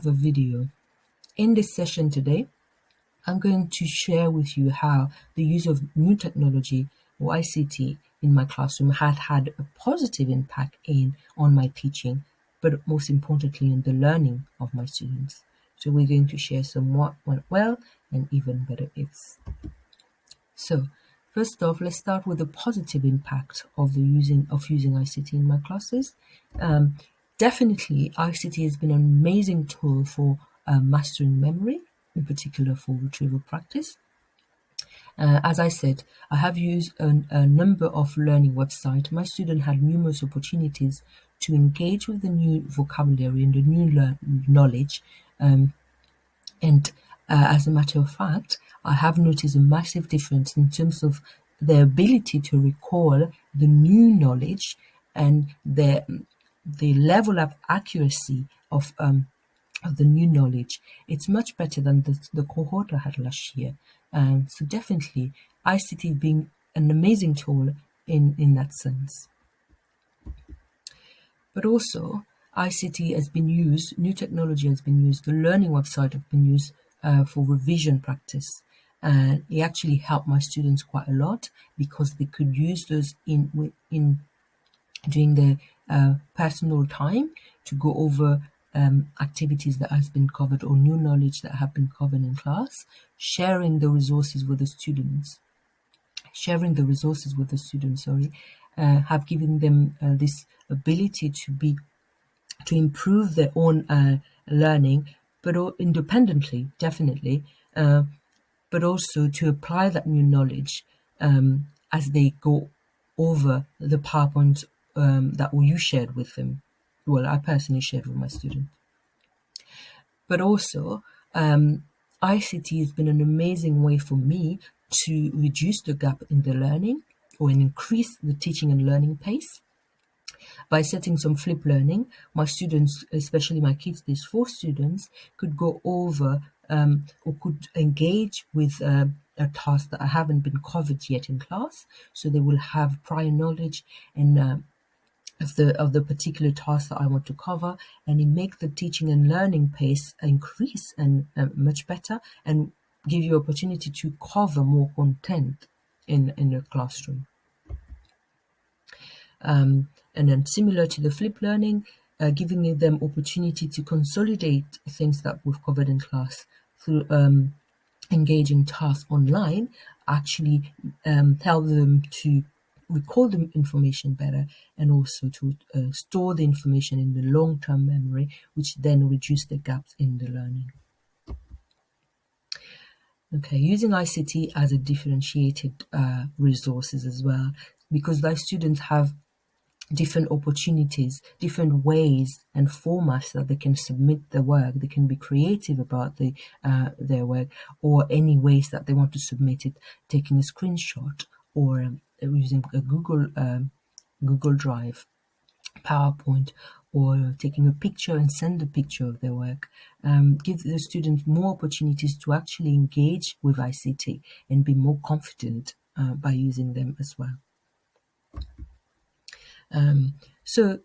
The video. In this session today, I'm going to share with you how the use of new technology or ICT in my classroom had a positive impact on my teaching, but most importantly in the learning of my students. So we're going to share some what went well and even better ifs. So first off, let's start with the positive impact of using ICT in my classes. Definitely, ICT has been an amazing tool for mastering memory, in particular for retrieval practice. As I said, I have used a number of learning websites. My students had numerous opportunities to engage with the new vocabulary and the new knowledge. And as a matter of fact, I have noticed a massive difference in terms of their ability to recall the new knowledge and the level of accuracy of the new knowledge. It's much better than the cohort I had last year. So definitely, ICT being an amazing tool in that sense. But also, ICT has been used, new technology has been used, the learning website have been used for revision practice. And it actually helped my students quite a lot because they could use those in during their personal time to go over activities that has been covered or new knowledge that have been covered in class, sharing the resources with the students, have given them this ability to improve their own learning, but independently, definitely, but also to apply that new knowledge as they go over the PowerPoint that you shared with them. Well, I personally shared with my students. But also, ICT has been an amazing way for me to reduce the gap in the learning or increase the teaching and learning pace. By setting some flip learning, my students, especially my Kids Stage 4 students, could go over or could engage with a task that haven't been covered yet in class. So they will have prior knowledge and of the particular task that I want to cover, and it make the teaching and learning pace increase and much better, and give you opportunity to cover more content in the classroom. And then similar to the flip learning, giving them opportunity to consolidate things that we've covered in class through engaging tasks online, actually help them to recall the information better and also to store the information in the long-term memory, which then reduce the gaps in the learning. Okay, using ICT as a differentiated resources as well, because those students have different opportunities, different ways and formats that they can submit their work. They can be creative about their work, or any ways that they want to submit it, taking a screenshot or using a Google Drive, PowerPoint, or taking a picture and send a picture of their work. Give the students more opportunities to actually engage with ICT and be more confident by using them as well. So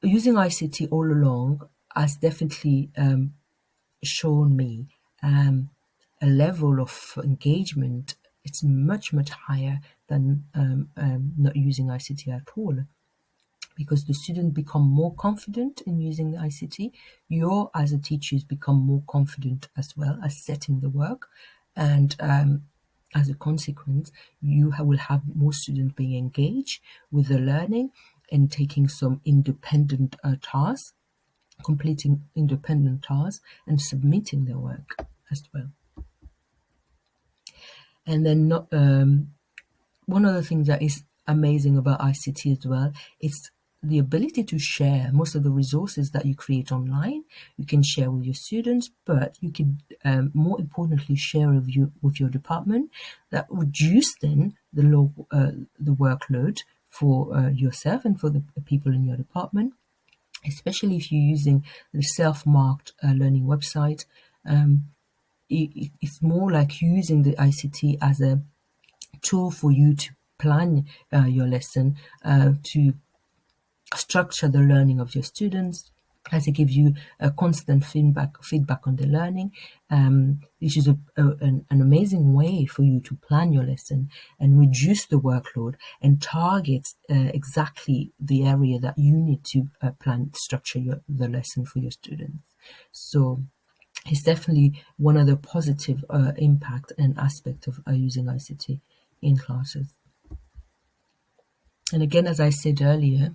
using ICT all along has definitely shown me a level of engagement. It's much higher than not using ICT at all, because the students become more confident in using the ICT. You as a teachers become more confident as well as setting the work, and as a consequence, you will have more students being engaged with the learning and taking some independent tasks, completing independent tasks and submitting their work as well. And then one of the things that is amazing about ICT as well is the ability to share most of the resources that you create online. You can share with your students, but you can more importantly share with your department. That reduce then the workload for yourself and for the people in your department, especially if you're using the self-marked learning website. It's more like using the ICT as a tool for you to plan your lesson, to structure the learning of your students, as it gives you a constant feedback on the learning. This is an amazing way for you to plan your lesson and reduce the workload and target exactly the area that you need to structure the lesson for your students. So it's definitely one of the positive impact and aspect of using ICT in classes. And again, as I said earlier,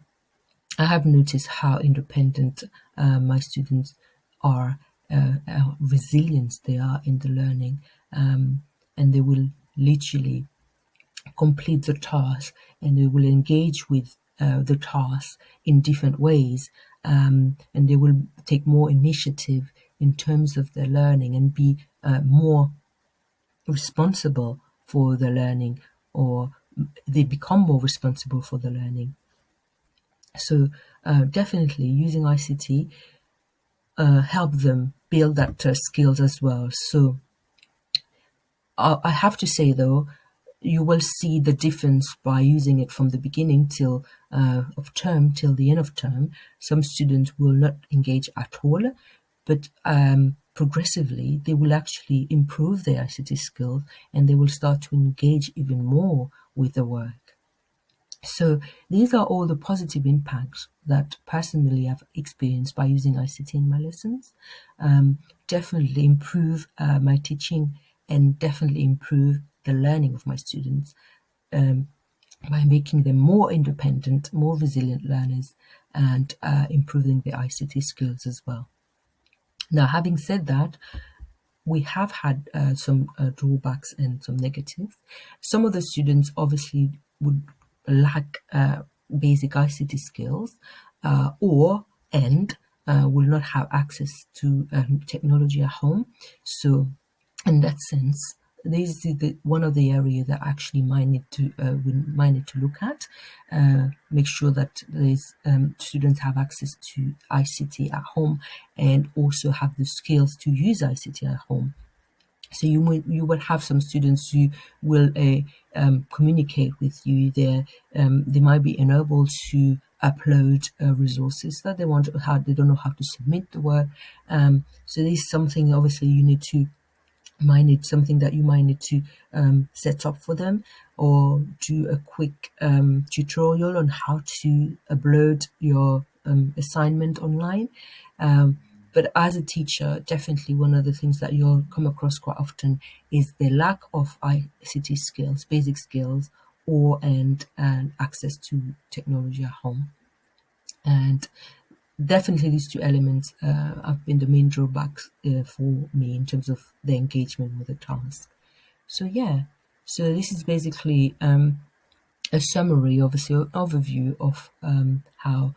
I have noticed how independent my students are, how resilient they are in the learning, and they will literally complete the task and they will engage with the task in different ways, and they will take more initiative in terms of their learning and be more responsible for the learning, or they become more responsible for the learning. So definitely using ICT help them build that skills as well. So I have to say though, you will see the difference by using it from the beginning till of term till the end of term. Some students will not engage at all, but progressively they will actually improve their ICT skills and they will start to engage even more with the work. So these are all the positive impacts that personally I've experienced by using ICT in my lessons. Definitely improve my teaching and definitely improve the learning of my students by making them more independent, more resilient learners, and improving their ICT skills as well. Now, having said that, we have had some drawbacks and some negatives. Some of the students obviously would lack basic ICT skills, or and will not have access to technology at home. So, in that sense, this is one of the areas that actually we might need to look at. Make sure that students have access to ICT at home and also have the skills to use ICT at home. So you will have some students who will communicate with you. They might be unable to upload resources that they want. They don't know how to submit the work. So this is something obviously you need to might need something that you might need to set up for them, or do a quick tutorial on how to upload your assignment online. But as a teacher, definitely one of the things that you'll come across quite often is the lack of ICT skills, basic skills, and access to technology at home. And definitely these two elements have been the main drawbacks for me in terms of the engagement with the task. So yeah, so this is basically a summary, obviously an overview of how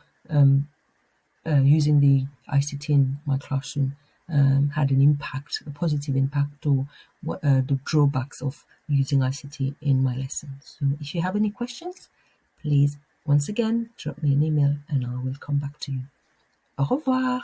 using the ICT in my classroom had an impact, a positive impact, or what the drawbacks of using ICT in my lessons. So if you have any questions, please once again drop me an email and I will come back to you. Au revoir.